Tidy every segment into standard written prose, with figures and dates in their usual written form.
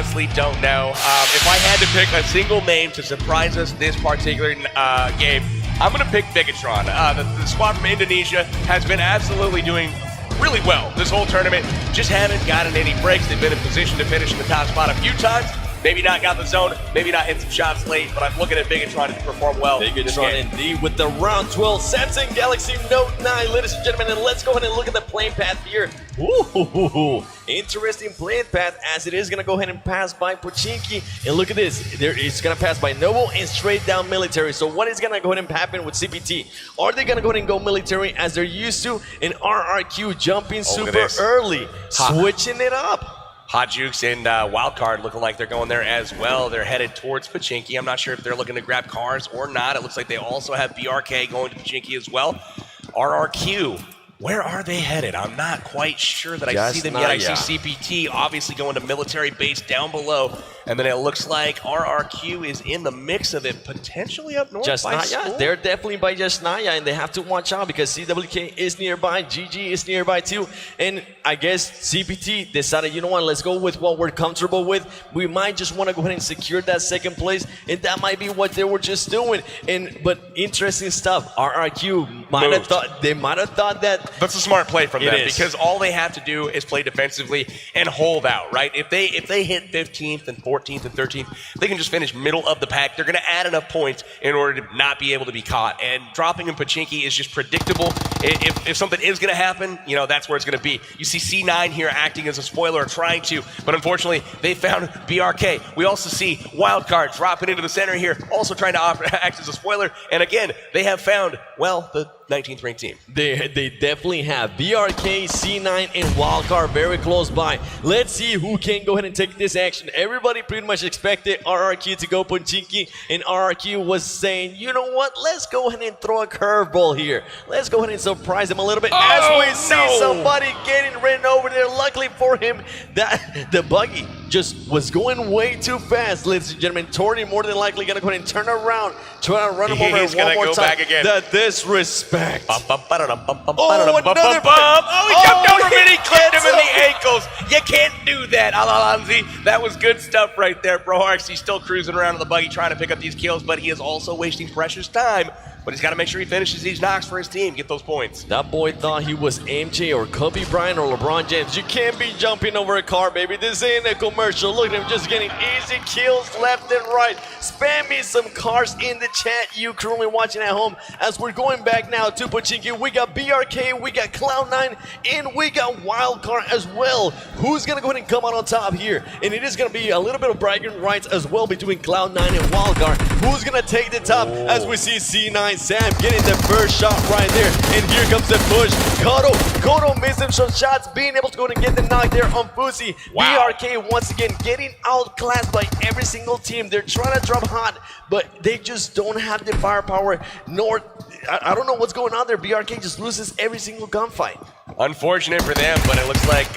honestly don't know. If I had to pick a single name to surprise us this particular game, I'm going to pick Bigatron. The squad from Indonesia has been absolutely doing really well this whole tournament. Just haven't gotten any breaks. They've been in position to finish in the top spot a few times. Maybe not got the zone, maybe not hit some shots late, but I'm looking at Bigatron to perform well. Bigatron indeed with the round 12 Samsung Galaxy Note 9, ladies and gentlemen, and let's go ahead and look at the playing path here. Ooh, interesting playing path as it is going to go ahead and pass by Pochinki. And look at this, it's going to pass by Noble and straight down military. So what is going to go ahead and happen with CPT? Are they going to go ahead and go military as they're used to? And RRQ jumping super early, switching it up. Hot Jukes and Wildcard looking like they're going there as well. They're headed towards Pochinki. I'm not sure if they're looking to grab cars or not. It looks like they also have BRK going to Pochinki as well. RRQ, where are they headed? I'm not quite sure that I see them yet. I see CPT obviously going to military base down below. And then it looks like RRQ is in the mix of it, potentially up north by School. They're definitely by Jasnaya, and they have to watch out because CWK is nearby, GG is nearby too. And I guess CPT decided, you know what, let's go with what we're comfortable with. We might just want to go ahead and secure that second place, and that might be what they were just doing. But interesting stuff. RRQ might have thought that. That's a smart play from them because all they have to do is play defensively and hold out, right? If they hit 15th and 14th and 13th, they can just finish middle of the pack. They're going to add enough points in order to not be able to be caught. And dropping in Pochinki is just predictable. If something is going to happen, you know, that's where it's going to be. You see C9 here acting as a spoiler, trying to, but unfortunately, they found BRK. We also see Wildcard dropping into the center here, also trying to act as a spoiler. And again, they have found, well, the 19th ranked team. They definitely have. BRK, C9, and Wildcard very close by. Let's see who can go ahead and take this action. Everybody pretty much expected RRQ to go Pochinki, and RRQ was saying, you know what, let's go ahead and throw a curveball here. Let's go ahead and surprise him a little bit as we see somebody getting ran over there. Luckily for him, that the buggy just was going way too fast, ladies and gentlemen. Torty more than likely going to go ahead and turn around, try to run him over one more time. Back again. The disrespect. Oh, he jumped over him and he clipped him in the ankles. You can't do that, Alalanzi. That was good stuff right there. Broharks, he's still cruising around in the buggy trying to pick up these kills, but he is also wasting precious time. But he's got to make sure he finishes these knocks for his team, get those points. That boy thought he was MJ or Kobe Bryant or LeBron James. You can't be jumping over a car, baby. This ain't a commercial. Look at him just getting easy kills left and right. Spam me some cars in the chat, you currently watching at home. As we're going back now to Pochinki, we got BRK, we got Cloud9, and we got Wildcard as well. Who's going to go ahead and come out on top here? And it is going to be a little bit of bragging rights as well between Cloud9 and Wildcard. Who's going to take the top as we see C9 Sam getting the first shot right there, and here comes the push. Kodo missing some shots, being able to go and get the knock there on Fusi. BRK once again getting outclassed by every single team. They're trying to drop hot, but they just don't have the firepower, nor, I don't know what's going on there. BRK just loses every single gunfight. Unfortunate for them, but it looks like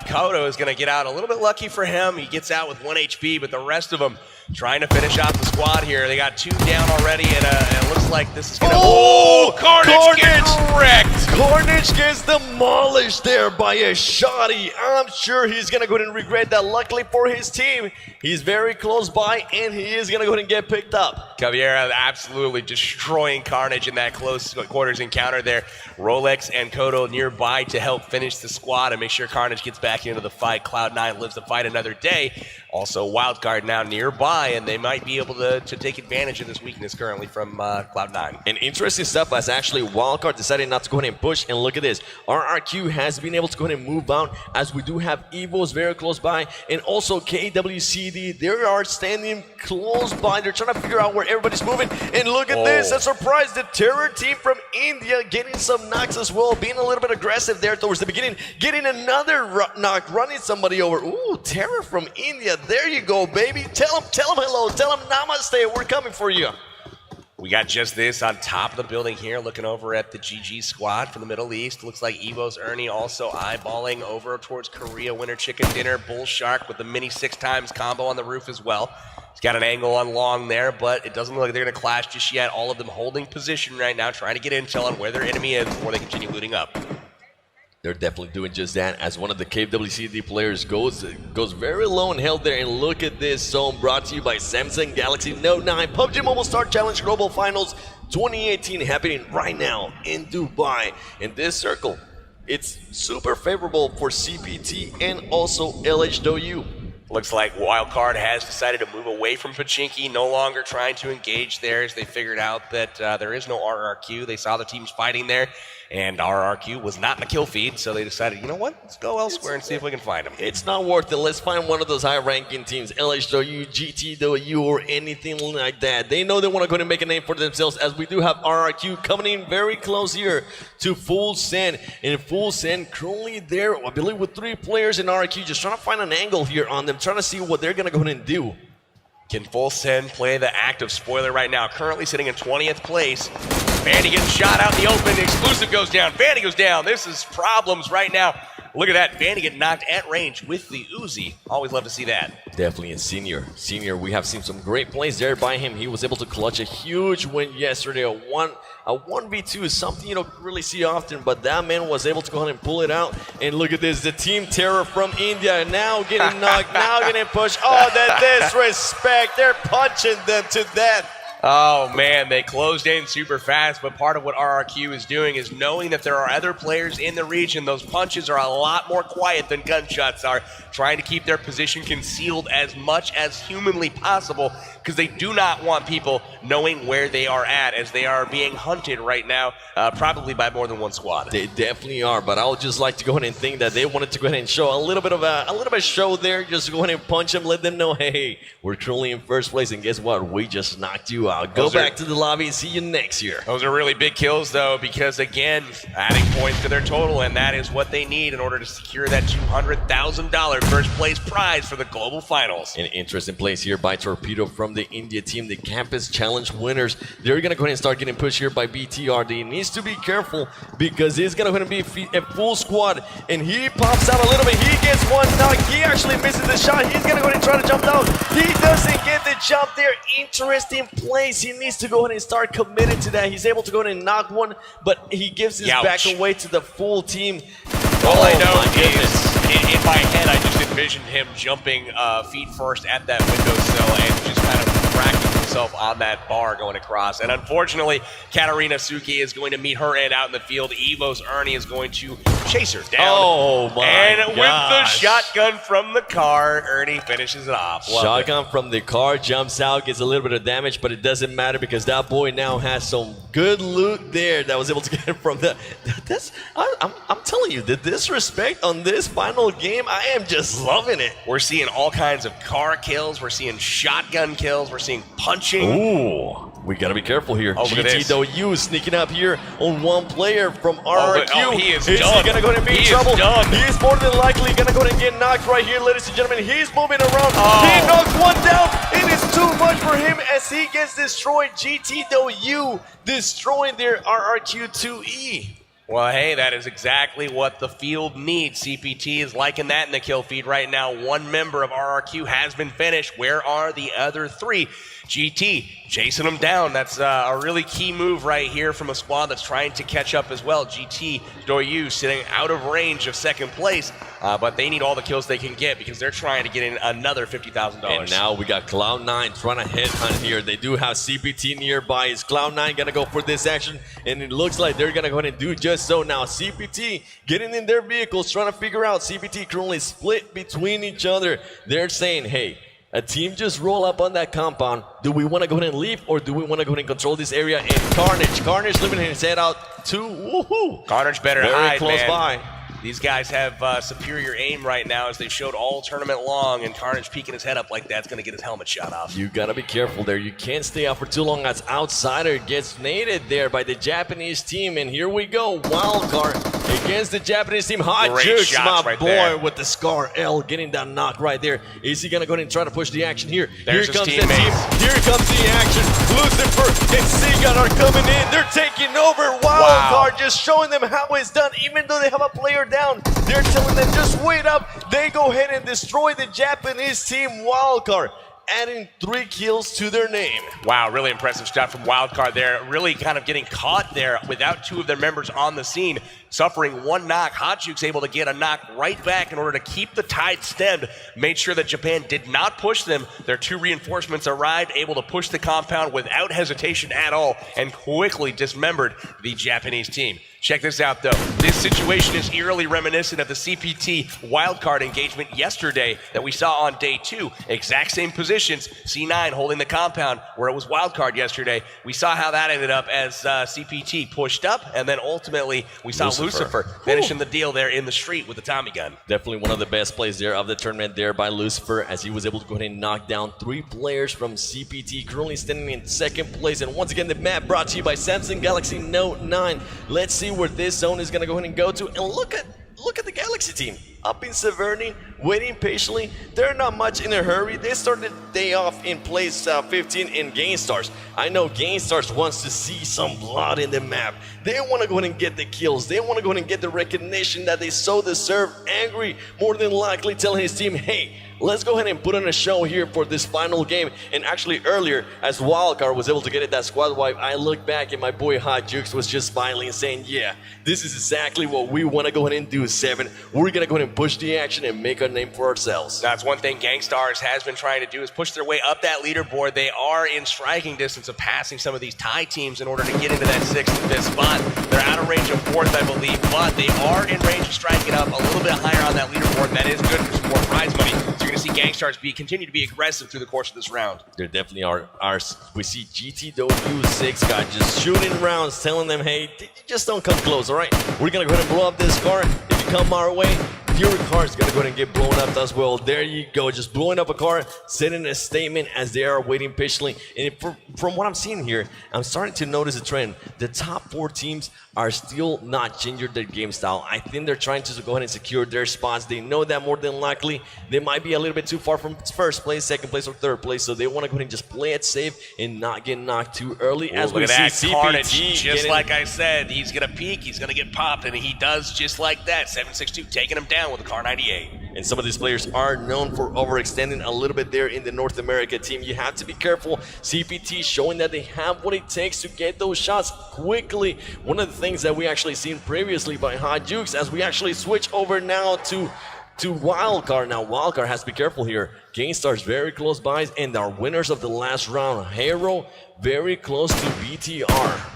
Kodo is going to get out a little bit lucky for him. He gets out with 1 HP, but the rest of them trying to finish off the squad here. They got 2 down already, and it looks like this is going to... Oh, Carnage gets wrecked! Carnage gets demolished there by a shotty. I'm sure he's going to go ahead and regret that. Luckily for his team, he's very close by, and he is going to go ahead and get picked up. Caviera absolutely destroying Carnage in that close quarters encounter there. Rolex and Kodo nearby to help finish the squad and make sure Carnage gets back into the fight. Cloud9 lives the fight another day. Also, Wildcard now nearby, and they might be able to take advantage of this weakness currently from Cloud9. And interesting stuff as actually Wildcard decided not to go ahead and push. And look at this. RRQ has been able to go ahead and move out as we do have Evos very close by. And also KWCD, they are standing close by. They're trying to figure out where everybody's moving. And look at this. A surprise. The Terror team from India getting some knocks as well. Being a little bit aggressive there towards the beginning. Getting another knock. Running somebody over. Ooh, Terror from India. There you go, baby. Tell him hello. Tell him namaste. We're coming for you. We got just this on top of the building here, looking over at the GG squad from the Middle East. Looks like Evo's Ernie also eyeballing over towards Korea Winter Chicken Dinner. Bull Shark with the mini 6x combo on the roof as well. He's got an angle on long there, but it doesn't look like they're going to clash just yet. All of them holding position right now, trying to get intel on where their enemy is before they continue looting up. They're definitely doing just that, as one of the KWCD players goes very low and held there. And look at this zone, brought to you by Samsung Galaxy Note 9. PUBG Mobile Star Challenge Global Finals 2018 happening right now in Dubai. In this circle, it's super favorable for CPT and also LHW. Looks like Wildcard has decided to move away from Pachinki, no longer trying to engage there, as they figured out that there is no RRQ. They saw the teams fighting there, and RRQ was not in the kill feed, so they decided, you know what, let's go elsewhere and see if we can find them. It's not worth it. Let's find one of those high-ranking teams, LHW, GTW, or anything like that. They know they want to go and make a name for themselves, as we do have RRQ coming in very close here to Full Send. And Full Send currently there, I believe, with 3 players in RRQ, just trying to find an angle here on them, trying to see what they're going to go ahead and do. Can Full Send play the active spoiler right now? Currently sitting in 20th place. Vandy getting shot out in the open. The exclusive goes down. Vandy goes down. This is problems right now. Look at that. Vandy getting knocked at range with the Uzi. Always love to see that. Definitely a senior. We have seen some great plays there by him. He was able to clutch a huge win yesterday. A 1v2 is something you don't really see often, but that man was able to go ahead and pull it out. And look at this, the Team Terror from India now getting knocked, now getting pushed. Oh, the disrespect. They're punching them to death. Oh, man, they closed in super fast, but part of what RRQ is doing is knowing that there are other players in the region. Those punches are a lot more quiet than gunshots are, trying to keep their position concealed as much as humanly possible, because they do not want people knowing where they are at, as they are being hunted right now, probably by more than one squad. They definitely are, but I would just like to go ahead and think that they wanted to go ahead and show a little bit of show there, just go ahead and punch them, let them know, hey, we're currently in first place, and guess what? We just knocked you out. Go back to the lobby and see you next year. Those are really big kills, though, because, again, adding points to their total, and that is what they need in order to secure that $200,000 first place prize for the Global Finals. An interesting place here by Torpedo from the India team, the Campus Challenge winners. They're going to go ahead and start getting pushed here by BTR. They needs to be careful, because it's going to be a full squad, and he pops out a little bit. He gets one knock. He actually misses the shot. He's going to go ahead and try to jump down. He doesn't get the jump there. Interesting place. He needs to go ahead and start committed to that. He's able to go ahead and knock one, but he gives his back away to the full team. All I know is, in my head, I just envisioned him jumping feet first at that windowsill and just kind of cracking himself on that bar going across. And unfortunately, Katarina Suki is going to meet her end out in the field. Evo's Ernie is going to chase her down. Oh my And with the shotgun from the car, Ernie finishes it off. Shotgun from the car, jumps out, gets a little bit of damage, but it doesn't matter, because that boy now has some good loot there that was able to get from the... I'm telling you, the disrespect on this final game, I am just loving it. We're seeing all kinds of car kills. We're seeing shotgun kills. We're seeing punching. Ooh, we gotta be careful here. Oh, GTW sneaking up here on one player from RRQ. He is he gonna go ahead and be in trouble? Done. He is more than likely gonna go ahead and get knocked right here, ladies and gentlemen. He's moving around. Oh. He knocks one down. It is too much for him as he gets destroyed. GTW destroying their RRQ2E. Well, hey, that is exactly what the field needs. CPT is liking that in the kill feed right now. One member of RRQ has been finished. Where are the other 3? GT chasing them down. That's a really key move right here from a squad that's trying to catch up as well. GT Doyu sitting out of range of second place, but they need all the kills they can get, because they're trying to get in another $50,000. And now we got Cloud9 trying to headhunt here. They do have CPT nearby. Is Cloud9 going to go for this action? And it looks like they're going to go ahead and do just so now. CPT getting in their vehicles, trying to figure out. CPT currently split between each other. They're saying, hey, a team just roll up on that compound. Do we want to go ahead and leave, or do we want to go ahead and control this area? And Carnage living his head out to woohoo. Carnage better very hide, close man. by. These guys have superior aim right now, as they showed all tournament long, and Carnage peeking his head up like that's going to get his helmet shot off. You got to be careful there. You can't stay out for too long as Outsider gets naded there by the Japanese team. And here we go. Wildcard against the Japanese team. Hot Jukes, my right boy, there. with the Scar L getting that knock right there. Is he going to go ahead and try to push the action here? There's here comes his the team. Here comes the action. Lucifer and Seagun are coming in. They're taking over. Wildcard just showing them how it's done. Even though they have a player down, they're telling them just wait up. They go ahead and destroy the Japanese team. Wildcard adding 3 kills to their name. Wow, really impressive stuff from Wildcard there. Really kind of getting caught there without 2 of their members on the scene, suffering 1 knock. Hotjuke's able to get a knock right back in order to keep the tide stemmed. Made sure that Japan did not push them. Their 2 reinforcements arrived, able to push the compound without hesitation at all, and quickly dismembered the Japanese team. Check this out, though. This situation is eerily reminiscent of the CPT wildcard engagement yesterday that we saw on day 2. Exact same positions. C9 holding the compound where it was wildcard yesterday. We saw how that ended up as CPT pushed up, and then ultimately we saw Lucifer finishing the deal there in the street with the Tommy gun. Definitely one of the best plays there of the tournament there by Lucifer, as he was able to go ahead and knock down 3 players from CPT, currently standing in 2nd place. And once again, the map brought to you by Samsung Galaxy Note 9. Let's see where this zone is going to go ahead and go to, and look at the Galaxy team up in Severny, waiting patiently. They're not much in a hurry. They started the day off in place 15 in GameStars. I know GameStars wants to see some blood in the map. They want to go ahead and get the kills. They want to go ahead and get the recognition that they so deserve. Angry, more than likely, telling his team, hey, let's go ahead and put on a show here for this final game. And actually earlier, as Wildcard was able to get it that squad wipe, I looked back and my boy Hot Jukes was just smiling and saying, yeah, this is exactly what we want to go ahead and do, 7. We're going to go ahead and push the action and make a name for ourselves. That's one thing GameStars has been trying to do, is push their way up that leaderboard. They are in striking distance of passing some of these tie teams in order to get into that 6th and 5th spot. They're out of range of 4th, I believe, but they are in range of striking up a little bit higher on that leaderboard. That is good for some more prize money. So you're going to see GameStars continue to be aggressive through the course of this round. There definitely are. We see GTW 6 guy just shooting rounds, telling them, hey, just don't come close, all right? We're going to go ahead and blow up this car. If you come our way, your car is going to go ahead and get blown up as well. There you go, just blowing up a car, sending a statement as they are waiting patiently. And from what I'm seeing here, I'm starting to notice a trend. The top 4 teams are still not changing their game style. I think they're trying to go ahead and secure their spots. They know that more than likely they might be a little bit too far from 1st place, 2nd place, or 3rd place, so they want to go ahead and just play it safe and not get knocked too early. As we see Carnage, just like I said, he's going to peek, he's going to get popped, and he does just like that. 762 taking him down with a car 98. And some of these players are known for overextending a little bit there in the North America team. You have to be careful. CPT showing that they have what it takes to get those shots quickly. One of the things that we actually seen previously by Hot Jukes, as we actually switch over now to Wildcard. Now Wildcard has to be careful here. GameStars very close by, and our winners of the last round, Hero, very close to BTR.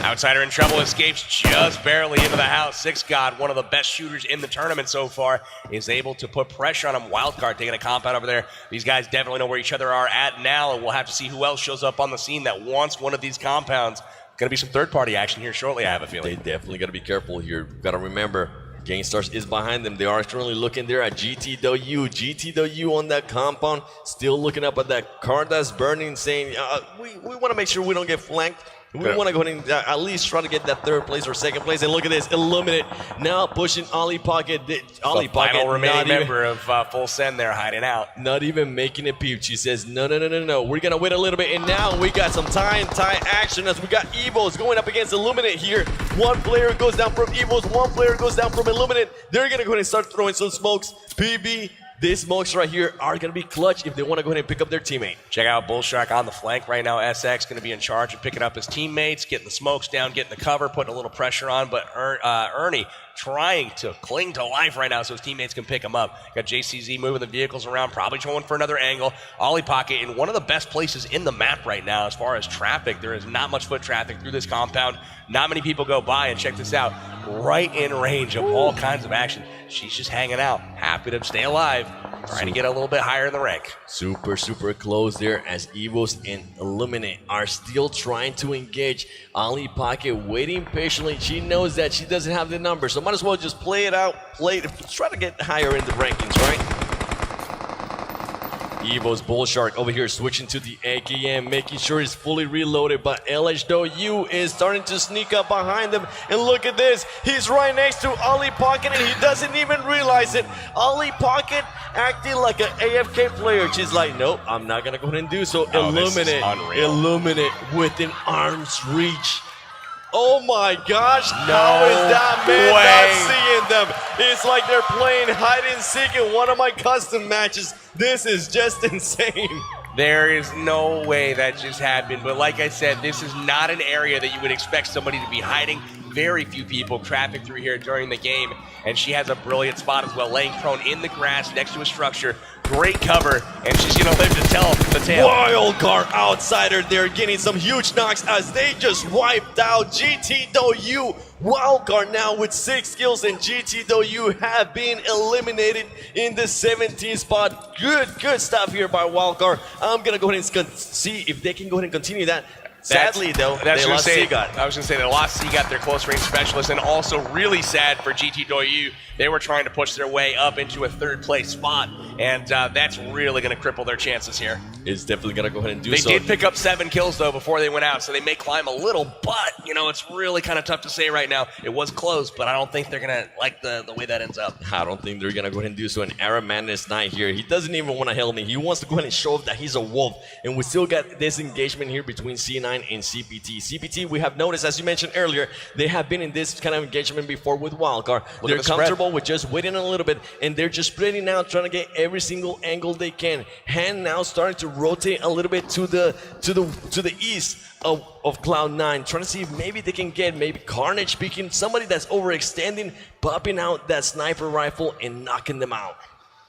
Outsider in trouble, escapes just barely into the house. 6 God, one of the best shooters in the tournament so far, is able to put pressure on him. Wildcard taking a compound over there. These guys definitely know where each other are at now, and we'll have to see who else shows up on the scene that wants one of these compounds. Going to be some third-party action here shortly, I have a feeling. They definitely got to be careful here. Got to remember, GameStars is behind them. They are currently looking there at GTW. GTW on that compound, still looking up at that car that's burning, saying, we want to make sure we don't get flanked. We want to go ahead and at least try to get that 3rd place or 2nd place. And look at this, Illuminate now pushing Ollie Pocket. Ollie Pocket, final remaining member of Full Send there, hiding out. Not even making a peep. She says, no. We're going to wait a little bit. And now we got some tie action as we got Evos going up against Illuminate here. 1 player goes down from Evos. 1 player goes down from Illuminate. They're going to go ahead and start throwing some smokes. PB. These smokes right here are going to be clutch if they want to go ahead and pick up their teammate. Check out Bullshark on the flank right now. SX going to be in charge of picking up his teammates, getting the smokes down, getting the cover, putting a little pressure on. But Ernie trying to cling to life right now so his teammates can pick him up. Got JCZ moving the vehicles around, probably going for another angle. Ollie Pocket in one of the best places in the map right now as far as traffic. There is not much foot traffic through this compound. Not many people go by, and check this out. Right in range of all kinds of action. She's just hanging out, happy to stay alive, trying to get a little bit higher in the rank. Super close there as Evos and Illuminate are still trying to engage. Ollie Pocket waiting patiently. She knows that she doesn't have the number, so might as well just play it out, try to get higher in the rankings, right? Evo's Bullshark over here switching to the AKM, making sure he's fully reloaded, but LHW is starting to sneak up behind them. And look at this, he's right next to Ollie Pocket and he doesn't even realize it. Ollie Pocket acting like an AFK player. She's like, nope, I'm not gonna go ahead and do so. Illuminate with an arm's reach. Oh my gosh, how is that man not seeing them? It's like they're playing hide and seek in one of my custom matches. This is just insane. There is no way that just happened, but like I said, this is not an area that you would expect somebody to be hiding. Very few people traffic through here during the game, and she has a brilliant spot as well, laying prone in the grass next to a structure. Great cover, and she's going to live to tell the tale. Wild card outsider there, getting some huge knocks as they just wiped out GTW. Wild card now with 6 kills, and GTW have been eliminated in the 17th spot. Good stuff here by Wild card. I'm going to go ahead and see if they can go ahead and continue that. Sadly, though, they lost Seagat. I was going to say they lost Seagat, their close range specialist, and also really sad for GTW. They were trying to push their way up into a 3rd place spot, and that's really going to cripple their chances here. It's definitely going to go ahead and do so. They did pick up 7 kills, though, before they went out, so they may climb a little, but, you know, it's really kind of tough to say right now. It was close, but I don't think they're going to like the way that ends up. I don't think they're going to go ahead and do so. An Arab Madness Knight here. He doesn't even want to help me. He wants to go ahead and show off that he's a wolf, and we still got this engagement here between C9 and CPT. CPT, we have noticed, as you mentioned earlier, they have been in this kind of engagement before with Wildcard. They're comfortable with just waiting a little bit, and they're just spreading out, trying to get every single angle they can. Hand now starting to rotate a little bit to the east of Cloud9, trying to see if maybe they can get maybe Carnage peeking, somebody that's overextending, popping out that sniper rifle and knocking them out.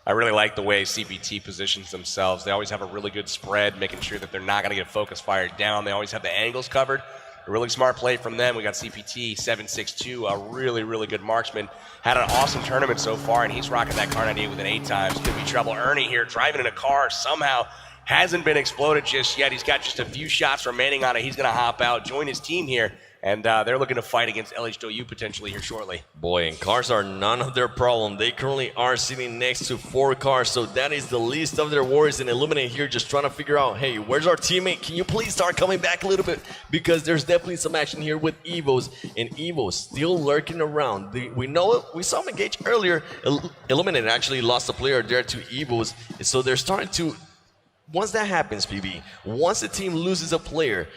I really like the way CPT positions themselves. They always have a really good spread, making sure that they're not going to get focus fired down. They always have the angles covered. A really smart play from them. We got CPT 762, a really, really good marksman. Had an awesome tournament so far, and he's rocking that Car 98 with an 8 times. Could be trouble. Ernie here driving in a car somehow hasn't been exploded just yet. He's got just a few shots remaining on it. He's going to hop out, join his team here. And they're looking to fight against LHW potentially here shortly. Boy, and cars are none of their problem. They currently are sitting next to 4 cars, so that is the least of their worries. And Illuminate here just trying to figure out, hey, where's our teammate? Can you please start coming back a little bit? Because there's definitely some action here with Evos, and Evos still lurking around. We know it. We saw him engage earlier. Illuminate actually lost a player there to Evos, so they're starting to... Once that happens, PB, once the team loses a player,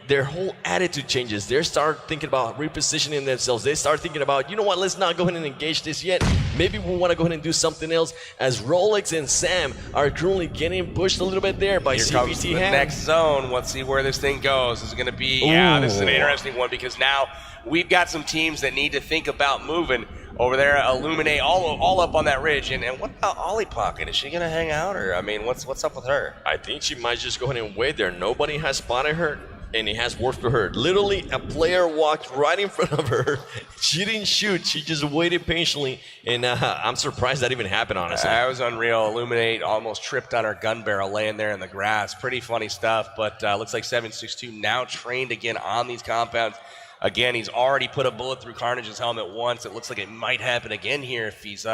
their whole attitude changes. They start thinking about repositioning themselves. They start thinking about, you know what, let's not go ahead and engage this yet. Maybe we want to go ahead and do something else. As Rolex and Sam are currently getting pushed a little bit there by CPT. Here comes the next zone. Let's see where this thing goes. This is going to be, this is an interesting one because now we've got some teams that need to think about moving. Over there, Illuminate all up on that ridge. And what about Ollie Pocket? Is she going to hang out? Or, I mean, what's up with her? I think she might just go ahead and wait there. Nobody has spotted her, and it has worked for her. Literally, a player walked right in front of her. She didn't shoot. She just waited patiently. And I'm surprised that even happened, honestly. That was unreal. Illuminate almost tripped on her gun barrel laying there in the grass. Pretty funny stuff. But looks like 762 now trained again on these compounds. Again, he's already put a bullet through Carnage's helmet once. It looks like it might happen again here if he's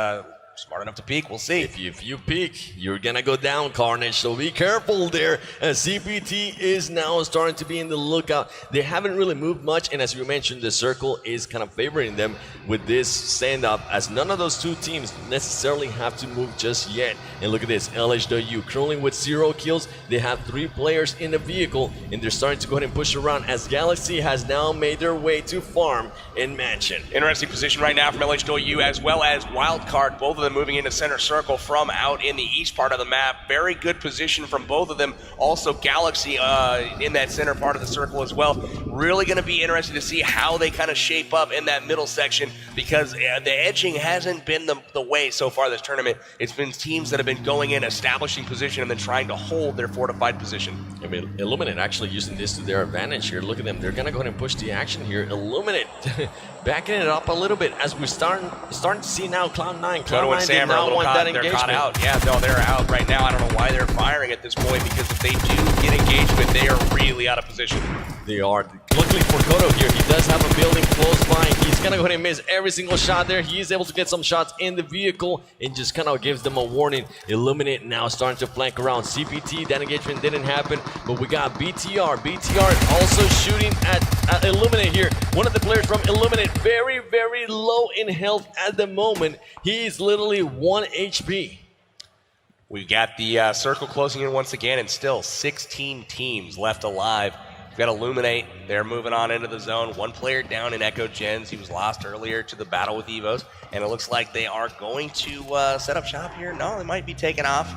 smart enough to peek. We'll see. If you peek, you're going to go down, Carnage. So be careful there. CPT is now starting to be in the lookout. They haven't really moved much. And as you mentioned, the circle is kind of favoring them with this stand-up, as none of those two teams necessarily have to move just yet. And look at this, LHW currently with 0 kills. They have 3 players in the vehicle, and they're starting to go ahead and push around as Galaxy has now made their way to farm in Mansion. Interesting position right now from LHW as well as Wildcard. Both of them moving into center circle from out in the east part of the map. Very good position from both of them. Also Galaxy in that center part of the circle as well. Really going to be interesting to see how they kind of shape up in that middle section, because the edging hasn't been the way so far this tournament. It's been teams that have been going in, establishing position, and then trying to hold their fortified position. I mean, Illuminate actually using this to their advantage here. Look at them. They're going to go ahead and push the action here. Illuminate backing it up a little bit as we're starting to see now Cloud9. Cloud9 did not want that engagement. They're caught out. Yeah, no, they're out right now. I don't know why they're firing at this point, because if they do get engagement, they are really out of position. They are. Luckily for Kodo here, he does have a building close by. He's going to go ahead and miss every single shot there. He is able to get some shots in the vehicle and just kind of gives them a warning. Illuminate now starting to flank around. CPT, that engagement didn't happen, but we got BTR. BTR also shooting at Illuminate here. One of the players from Illuminate, very, very low in health at the moment. He's literally 1 HP. We got the circle closing in once again, and still 16 teams left alive We've got Illuminate. They're moving on into the zone. One player down in Echo Gens. He was lost earlier to the battle with Evos. And it looks like they are going to set up shop here. No, they might be taking off.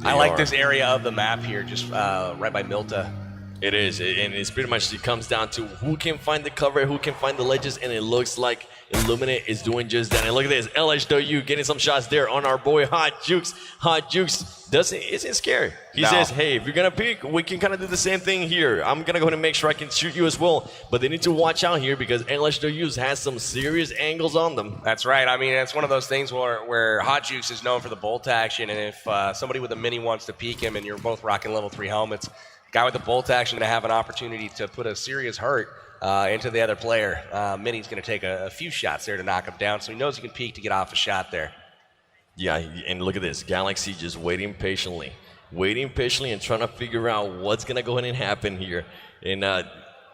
I like this area of the map here, just right by Milta. It is, and it's pretty much, it comes down to who can find the cover, who can find the ledges, and it looks like Illuminate is doing just that. And look at this, LHW getting some shots there on our boy Hot Jukes. Hot Jukes isn't scary. He says, hey, if you're going to peek, we can kind of do the same thing here. I'm going to go ahead and make sure I can shoot you as well. But they need to watch out here because LHW has some serious angles on them. That's right. I mean, it's one of those things where Hot Jukes is known for the bolt action, and if somebody with a mini wants to peek him and you're both rocking level 3 helmets, guy with the bolt action to have an opportunity to put a serious hurt into the other player. Mini's going to take a few shots there to knock him down, so he knows he can peek to get off a shot there. Yeah, and look at this. Galaxy just waiting patiently and trying to figure out what's going to go ahead and happen here. And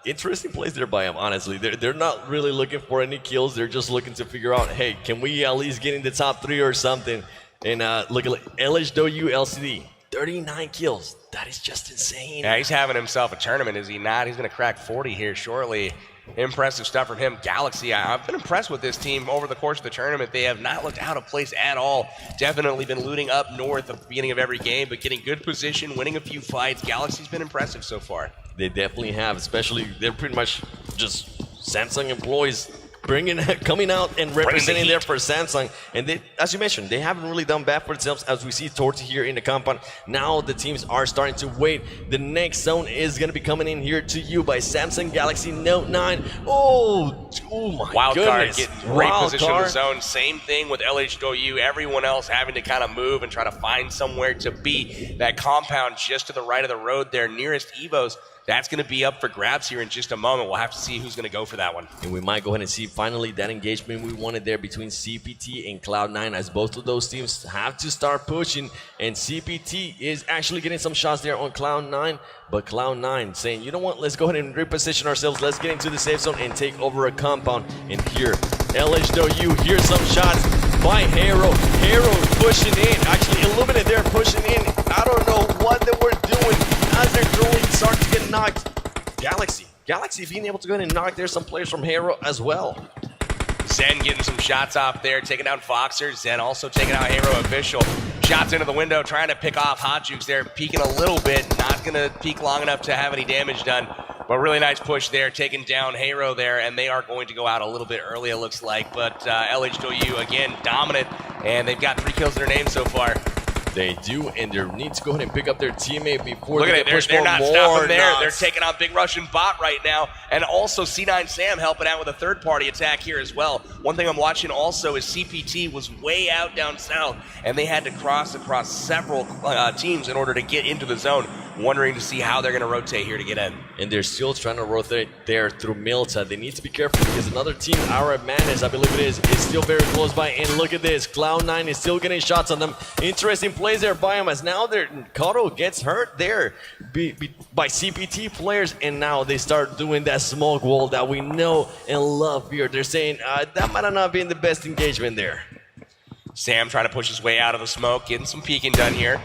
interesting plays there by him, honestly. They're not really looking for any kills. They're just looking to figure out, hey, can we at least get in the top 3 or something? And look at LHW LCD. 39 kills. That is just insane. Yeah, he's having himself a tournament, is he not? He's going to crack 40 here shortly. Impressive stuff from him. Galaxy, I've been impressed with this team over the course of the tournament. They have not looked out of place at all. Definitely been looting up north at the beginning of every game, but getting good position, winning a few fights. Galaxy's been impressive so far. They definitely have, especially they're pretty much just Samsung employees coming out and representing there for Samsung. And they, as you mentioned, they haven't really done bad for themselves as we see towards here in the compound. Now the teams are starting to wait. The next zone is going to be coming in here to you by Samsung Galaxy Note 9. Oh my Wild goodness. Card getting great position in the zone. Same thing with LHW. Everyone else having to kind of move and try to find somewhere to be. That compound just to the right of the road there nearest Evos. That's going to be up for grabs here in just a moment. We'll have to see who's going to go for that one. And we might go ahead and see finally that engagement we wanted there between CPT and Cloud9, as both of those teams have to start pushing. And CPT is actually getting some shots there on Cloud9. But Cloud9 saying, you know what, let's go ahead and reposition ourselves. Let's get into the safe zone and take over a compound. And here, LHW, here's some shots by Hero. Hero pushing in. Actually, Illuminate there pushing in. I don't know what they were doing as they're throwing, start to get knocked. Galaxy being able to go ahead and knock there some players from Hero as well. Zen getting some shots off there, taking down Foxer. Zen also taking out Hero Official. Shots into the window, trying to pick off Hot Jukes there, peeking a little bit. Not going to peek long enough to have any damage done. But really nice push there, taking down Hero there, and they are going to go out a little bit early, it looks like. But LHW, again, dominant, and they've got 3 kills to their name so far. They do, and they need to go ahead and pick up their teammate before Look they at get pushed they're not stopping there. knocks. They're taking on Big Russian Bot right now, and also C9 Sam helping out with a third-party attack here as well. One thing I'm watching also is CPT was way out down south, and they had to cross across several teams in order to get into the zone, wondering to see how they're going to rotate here to get in. And they're still trying to rotate there through Milta. They need to be careful because another team, our Madness, I believe it is still very close by. And look at this, Cloud9 is still getting shots on them. Interesting plays there by him as now Kato gets hurt there by CPT players, and now they start doing that smoke wall that we know and love here. They're saying that might have not been the best engagement there. Sam trying to push his way out of the smoke, getting some peeking done here.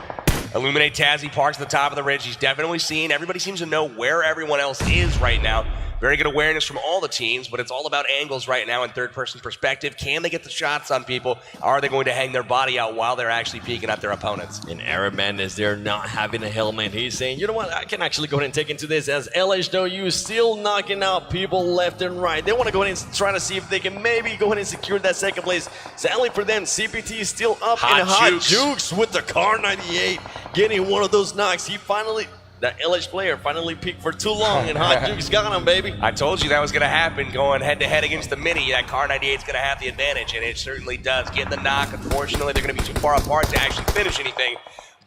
Illuminate Tazzy parks at the top of the ridge. He's definitely seen. Everybody seems to know where everyone else is right now. Very good awareness from all the teams, but it's all about angles right now in third-person perspective. Can they get the shots on people? Are they going to hang their body out while they're actually peeking at their opponents? And Arab Madness, they're not having a helmet. He's saying, you know what, I can actually go ahead and take into this as LHW still knocking out people left and right. They want to go ahead and try to see if they can maybe go ahead and secure that second place. Sadly for them, CPT is still up. Hot Jukes with the Car 98 getting one of those knocks. That LH player finally peaked for too long, and Hot Jukes got him, baby. I told you that was going to happen, going head-to-head against the Mini. That Car 98 is going to have the advantage, and it certainly does. Getting the knock, unfortunately, they're going to be too far apart to actually finish anything.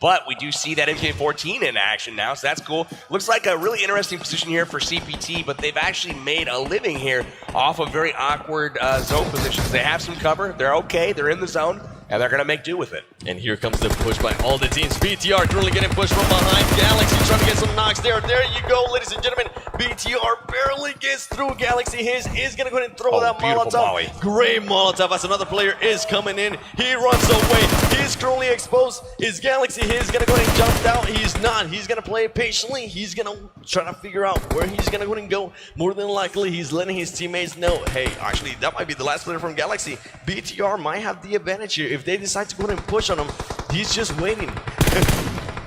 But we do see that MK14 in action now, so that's cool. Looks like a really interesting position here for CPT, but they've actually made a living here off of very awkward zone positions. They have some cover. They're okay. They're in the zone. And they're going to make do with it. And here comes the push by all the teams. BTR currently getting pushed from behind. Galaxy trying to get some knocks there. There you go, ladies and gentlemen. BTR barely gets through. Galaxy is going to go ahead and throw that Molotov. Molly. Great Molotov as another player is coming in. He runs away. He's currently exposed. His Galaxy is going to go ahead and jump out. He's not. He's going to play it patiently. He's going to try to figure out where he's going to go and go. More than likely, he's letting his teammates know, hey, actually, that might be the last player from Galaxy. BTR might have the advantage here. If they decide to go ahead and push on him, he's just waiting.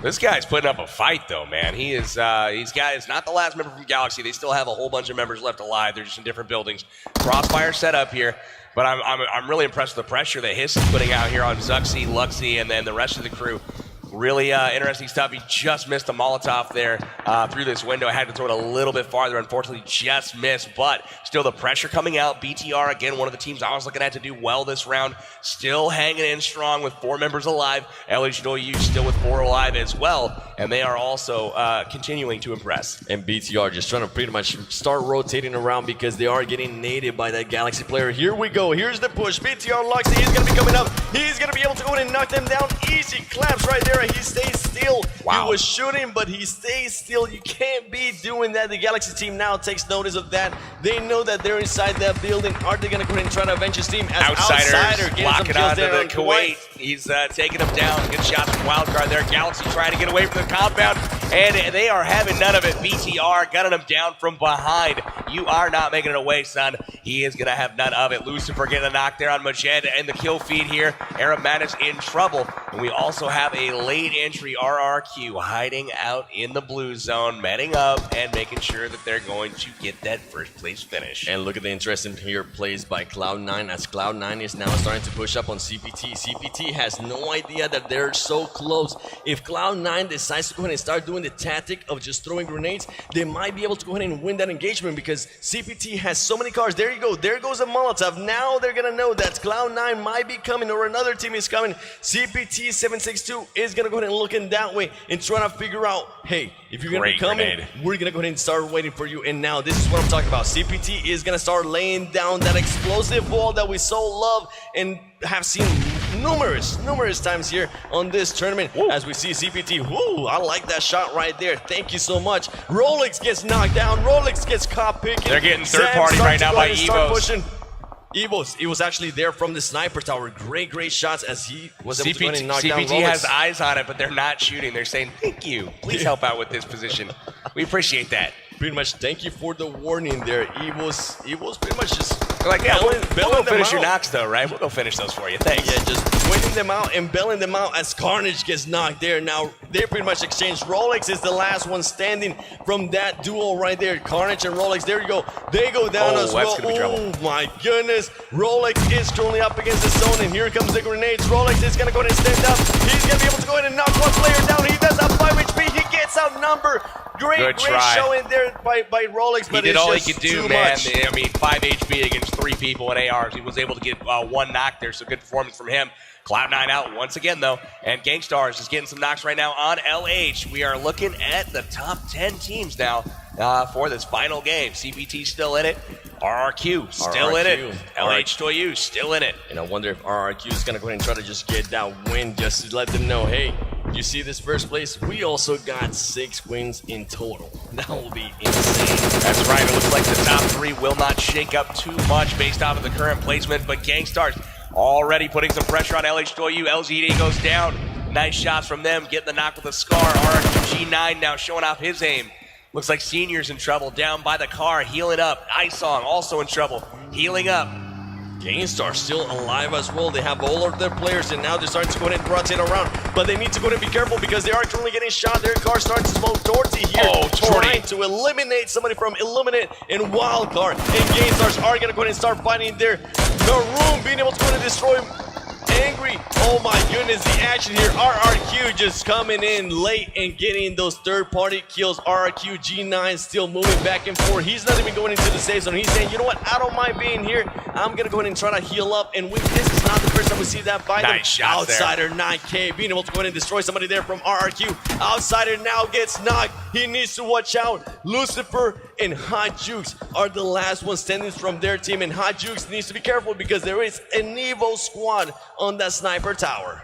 This guy's putting up a fight, though, man. It's not the last member from Galaxy. They still have a whole bunch of members left alive. They're just in different buildings. Crossfire set up here, but I'm really impressed with the pressure that Hiss is putting out here on Zuxi, Luxy, and then the rest of the crew. Really interesting stuff. He just missed a Molotov there through this window. I had to throw it a little bit farther. Unfortunately, just missed, but still the pressure coming out. BTR, again, one of the teams I was looking at to do well this round. Still hanging in strong with 4 members alive. LHW still with 4 alive as well, and they are also continuing to impress. And BTR just trying to pretty much start rotating around because they are getting naded by that Galaxy player. Here we go. Here's the push. BTR Luxy, he's going to be coming up. He's going to be able to go in and knock them down. Easy claps right there. He stays still. Wow. He was shooting, but he stays still. You can't be doing that. The Galaxy team now takes notice of that. They know that they're inside that building. Are they going to go ahead and try to avenge his team? As Outsider locking onto the Kuwait. He's taking him down. Good shots from Wildcard there. Galaxy trying to get away from the compound, and they are having none of it. BTR gunning him down from behind. You are not making it away, son. He is going to have none of it. Lucifer getting a knock there on Majed and the kill feed here. Arab Madness in trouble. And we also have a late entry RRQ hiding out in the blue zone, manning up and making sure that they're going to get that first place finish. And look at the interesting here plays by Cloud9 as Cloud9 is now starting to push up on CPT. CPT has no idea that they're so close. If Cloud9 decides to go ahead and start doing the tactic of just throwing grenades, they might be able to go ahead and win that engagement because CPT has so many cars. There you go. There goes a Molotov. Now they're going to know that Cloud9 might be coming or another team is coming. CPT 762 is going to go ahead and looking that way and trying to figure out, hey, if you're going to be coming, we're going to go ahead and start waiting for you. And now this is what I'm talking about. CPT is going to start laying down that explosive wall that we so love and have seen numerous times here on this tournament. Woo. As we see CPT, I like that shot right there. Thank you so much. Rolex gets knocked down. Rolex gets caught picking. They're getting third party right now by Evos. Evos, he was actually there from the sniper tower. Great shots as he was able to go and knock down Rolex. CPT has eyes on it, but they're not shooting. They're saying, thank you. Please help out with this position. We appreciate that. Pretty much, thank you for the warning there. Evos pretty much just like, yeah, we'll go finish your knocks though, right? We'll go finish those for you. Thanks. Yeah, just waiting them out and bailing them out as Carnage gets knocked there. Now, they pretty much exchanged. Rolex is the last one standing from that duo right there. Carnage and Rolex, there you go. They go down as well. Oh my goodness. Rolex is currently up against the zone, and here comes the grenades. Rolex is going to go ahead and stand up. He's going to be able to go ahead and knock one player down. He does have 5 HP. He gets outnumbered. Great showing there by Rolex, but he did it's all just he could do, too man. much. I mean, 5 HP against 3 people in ARs. He was able to get 1 knock there, so good performance from him. Cloud9 out once again, though, and Gangstars is getting some knocks right now on LH. We are looking at the top 10 teams now for this final game. CPT still in it. RRQ still in it. LH2U still in it. And I wonder if RRQ is going to go ahead and try to just get that win just to let them know, hey, you see this first place? We also got 6 wins in total. That will be insane. That's right. It looks like the top 3 will not shake up too much based off of the current placement, but Gangstars already putting some pressure on LH2U. LGD goes down. Nice shots from them. Getting the knock with a scar. RRQ-G9 now showing off his aim. Looks like Senior's in trouble down by the car. Healing up. Isong also in trouble. Healing up. Gangstar still alive as well. They have all of their players, and now they're starting to go ahead and rotate around. But they need to go ahead and be careful because they are currently getting shot. Their car starting to smoke. Torty here trying to eliminate somebody from Illuminate and Wildcard. And Gangstars are going to go ahead and start fighting there. Maroon being able to go ahead and destroy Angry. Oh my goodness, the action here. RRQ just coming in late and getting those third-party kills. RRQ G9 still moving back and forth. He's not even going into the safe zone. He's saying, you know what, I don't mind being here. I'm going to go ahead and try to heal up. And this is not the first time we see that by nice shot Outsider there. 9K being able to go ahead and destroy somebody there from RRQ. Outsider now gets knocked. He needs to watch out. Lucifer and Hot Jukes are the last ones standing from their team. And Hot Jukes needs to be careful because there is an Evo squad on that sniper tower.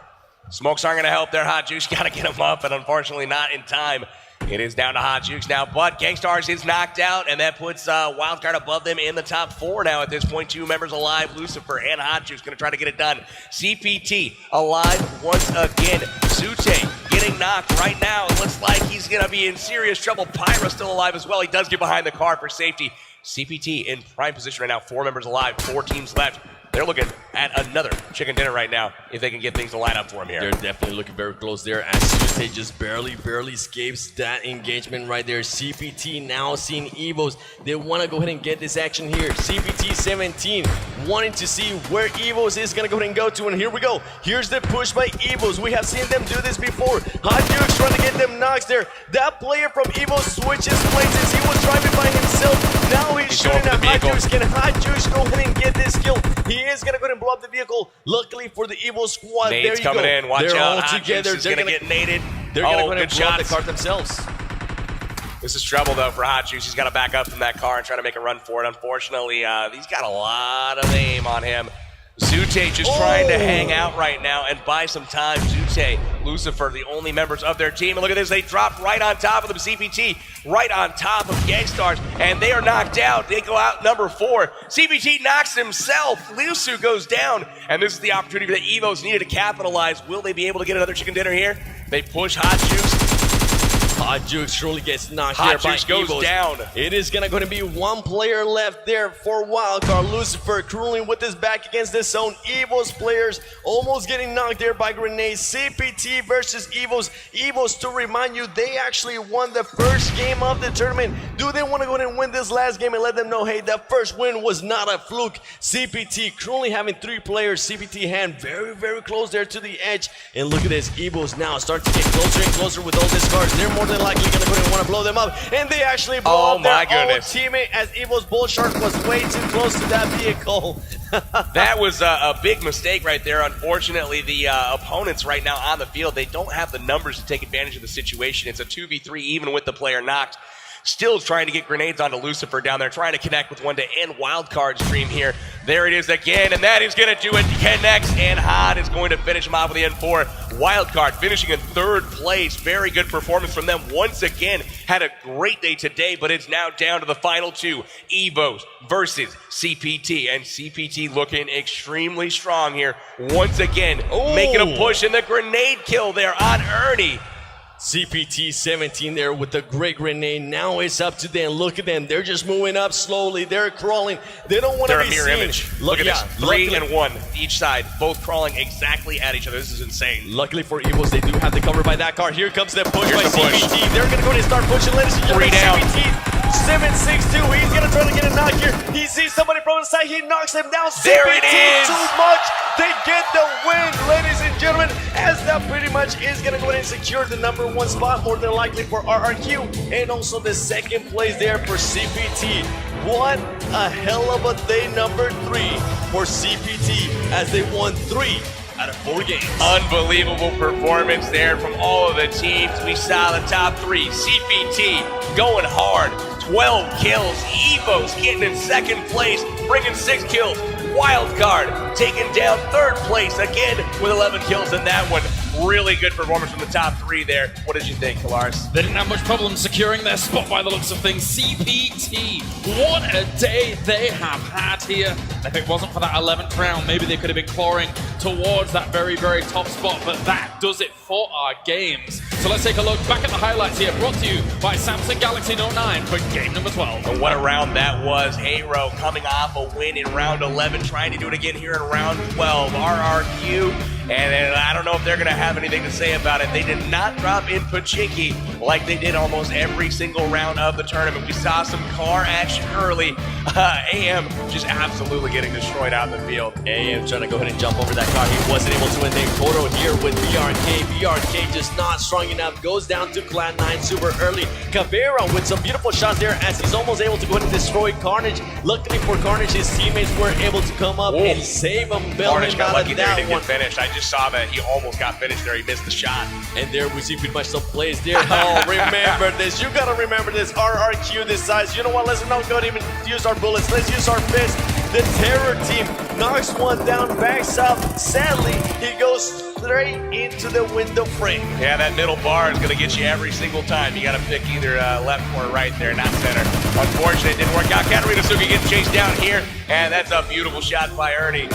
Smokes aren't going to help there. Hot Jukes got to get him up, and unfortunately not in time. It is down to Hot Jukes now, but Gangstars is knocked out, and that puts Wildcard above them in the top 4 now at this point. 2 members alive, Lucifer and Hot Jukes going to try to get it done. CPT alive once again. Sute getting knocked right now. It looks like going to be in serious trouble. Pyra still alive as well. He does get behind the car for safety. CPT in prime position right now. 4 members alive, 4 teams left. They're looking at another chicken dinner right now if they can get things to line up for him here. They're definitely looking very close there as Sute just barely escapes that engagement right there. CPT now seeing Evos. They want to go ahead and get this action here. CPT 17 wanting to see where Evos is going to go ahead and go to. And here we go. Here's the push by Evos. We have seen them do this before. Hot Dukes trying to get them knocks there. That player from Evos switches places. He was driving by himself. Now he's shooting at Hot Dukes. Can Hot Dukes go ahead and get this kill? He is going to go ahead and blow up the vehicle. Luckily for the Evil squad, Nade's there you coming go. in. Watch They're out. all together. They're going to get naded. They're going to go ahead good and blow up the shots. car themselves. This is trouble, though, for Hot Juice. He's got to back up from that car and try to make a run for it. Unfortunately, he's got a lot of aim on him. Zute just trying to hang out right now and buy some time. Zute, Lucifer, the only members of their team. And look at this. They dropped right on top of them. CPT right on top of Gangstars. And they are knocked out. They go out number 4. CPT knocks himself. Lusu goes down. And this is the opportunity that Evos needed to capitalize. Will they be able to get another chicken dinner here? They push Hot Juice. Hot Jukes surely gets knocked Hot there by Jukes goes Evos. down. It is going to be 1 player left there for Wildcard. Lucifer cruising with his back against this zone. Evos players almost getting knocked there by grenades. CPT versus Evos. Evos, to remind you, they actually won the first game of the tournament. Do they want to go ahead and win this last game and let them know, hey, that first win was not a fluke? CPT currently having 3 players. CPT hand very close there to the edge. And look at this. Evos now starting to get closer and closer with all these cars. They're more than likely going to go and want to blow them up, and they actually blow up their own teammate as Evo's Bull Shark was way too close to that vehicle. That was a big mistake right there. Unfortunately, the opponents right now on the field, they don't have the numbers to take advantage of the situation. It's a 2v3 even with the player knocked. Still trying to get grenades onto Lucifer down there, trying to connect with one to end Wildcard's stream here. There it is again, and that is going to do it. Connects, and Hot is going to finish him off with the N4. Wildcard finishing in 3rd place. Very good performance from them once again. Had a great day today, but it's now down to the final 2. Evos versus CPT, and CPT looking extremely strong here. Once again, making a push in the grenade kill there on Ernie. CPT 17 there with the great grenade. Now it's up to them. Look at them. They're just moving up slowly. They're crawling. They don't want to be seen. They're a mirror image. Look at this. 3 and 1 each side, both crawling exactly at each other. This is insane. Luckily for Evos, they do have the cover by that car. Here comes the push by CPT. They're going to go ahead and start pushing. Ladies and gentlemen, CPT 7-6-2. He's going to try to get a knock here. He sees somebody from the side. He knocks him down. There it is. Too much. They get the win, ladies and gentlemen, as that pretty much is going to go ahead and secure the number 1 spot, more than likely for RRQ, and also the 2nd place there for CPT. What a hell of a day number 3 for CPT as they won 3 out of 4 games. Unbelievable performance there from all of the teams. We saw the top 3. CPT going hard, 12 kills. Evos getting in 2nd place, bringing 6 kills. Wildcard taking down 3rd place again with 11 kills in that one. Really good performance from the top 3 there. What did you think, Kalaris? They didn't have much problem securing their spot by the looks of things. CPT, what a day they have had here. If it wasn't for that 11th round, maybe they could have been clawing towards that very top spot, but that does it for our games. So let's take a look back at the highlights here, brought to you by Samsung Galaxy Note 9 for game number 12. And what a round that was. Hero coming off a win in round 11, trying to do it again here in round 12. RRQ, and I don't know if they're going to have anything to say about it. They did not drop in Pubg like they did almost every single round of the tournament. We saw some car action early. AM just absolutely getting destroyed out in the field. AM trying to go ahead and jump over that car. He wasn't able to win the photo here with BRK. BRK just not strong enough. Goes down to Clan 9 super early. Caveira with some beautiful shots there as he's almost able to go ahead and destroy Carnage. Luckily for Carnage, his teammates were able to come up and save him. Carnage got lucky there. He didn't get finished. I just saw that he almost got finished there. He missed the shot. And there we see pretty much some plays there. Oh, remember this. You gotta remember this. RRQ decides, you know what, let's not go and even use our bullets. Let's use our fist. The terror team knocks one down, backs up. Sadly, he goes straight into the window frame. Yeah, that middle bar is going to get you every single time. You got to pick either left or right there, not center. Unfortunately, it didn't work out. Katarina Suki getting chased down here, and that's a beautiful shot by Ernie.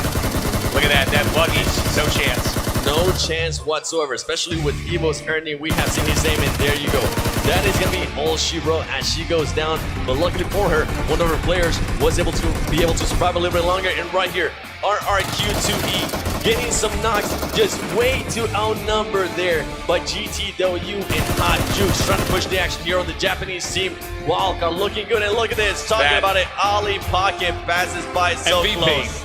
Look at that buggy, no chance. No chance whatsoever, especially with Evo's Ernie. We have seen his name, and there you go. that is going to be all she wrote as she goes down. But luckily for her, one of her players was able to survive a little bit longer. And right here, RRQ2E getting some knocks, just way too outnumbered there by GTW and Hot Jukes trying to push the action here on the Japanese team. Wildcard looking good, and look at this, talking about it, Ali Pocket passes by so MVP. close.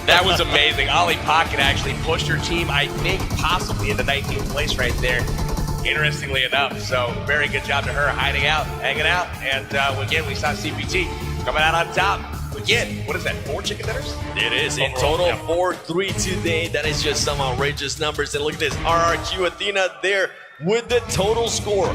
That was amazing. Ali Pocket actually pushed her team, I think, possibly into 19th place right there. Interestingly enough, so very good job to her hiding out, hanging out, and again, we saw CPT coming out on top. Again, what is that, 4 chicken dinners? It is in total 4-3 today. That is just some outrageous numbers. And look at this, RRQ Athena there with the total score.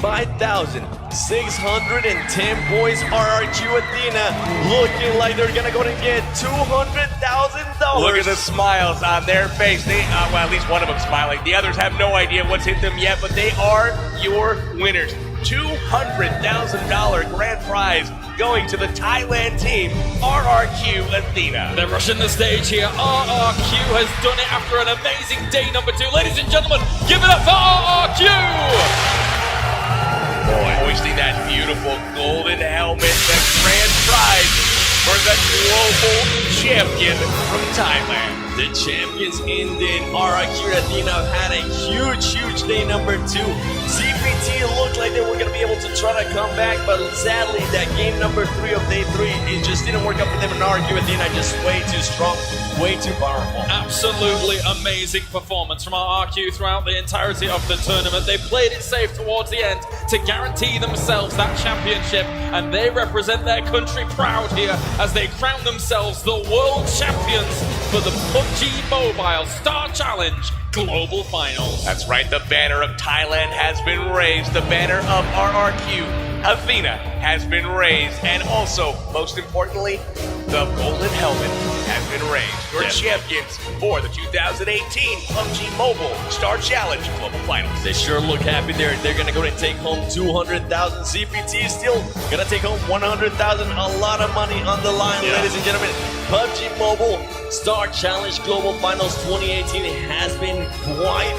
5,610 points. RRQ Athena looking like they're gonna go and get $200,000. Look at the smiles on their face. They, well, at least one of them smiling. The others have no idea what's hit them yet, but they are your winners. $200,000 grand prize going to the Thailand team, RRQ Athena. They're rushing the stage here. RRQ has done it after an amazing day number 2. Ladies and gentlemen, give it up for RRQ! Boy, hoisting that beautiful golden helmet, the grand prize for the global champion from Thailand. The champions indeed. RRQ Athena had a huge day number 2. CPT looked like they were going to be able to try to come back, but sadly that game number 3 of day 3, it just didn't work out for them. And RRQ Athena just way too strong, way too powerful. Absolutely amazing performance from RRQ throughout the entirety of the tournament. They played it safe towards the end to guarantee themselves that championship, and they represent their country proud here as they crown themselves the world champions for the Pubg Mobile Star Challenge Global Finals. That's right, the banner of Thailand has been raised. The banner of RRQ Athena has been raised. And also, most importantly, the golden helmet has been raised. Your champions for the 2018 Pubg Mobile Star Challenge Global Finals. They sure look happy there. They're going to go and take home $200,000. CPT is still going to take home $100,000. A lot of money on the line, ladies and gentlemen. Pubg Mobile Star Challenge Global Finals 2018 has been quite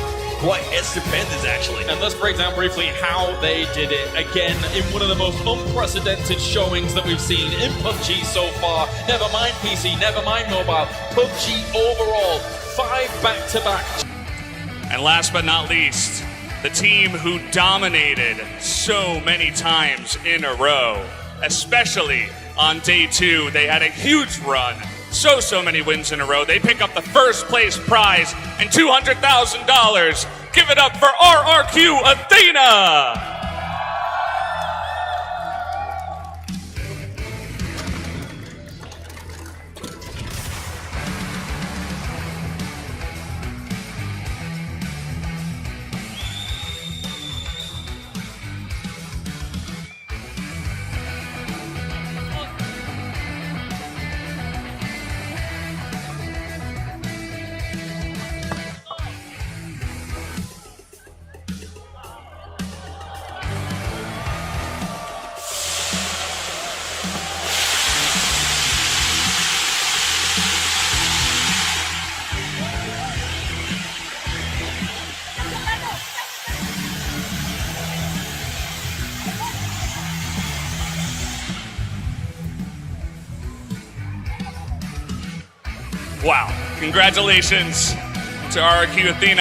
stupendous, actually. And let's break down briefly how they did it. Again, in one of the most unprecedented showings that we've seen in Pubg so far. Never mind PC, never mind mobile. Pubg overall, 5 back-to-back. And last but not least, the team who dominated so many times in a row, especially on day 2. They had a huge run. So many wins in a row. They pick up the first place prize and $200,000. Give it up for RRQ Athena! Wow. Congratulations to RRQ Athena.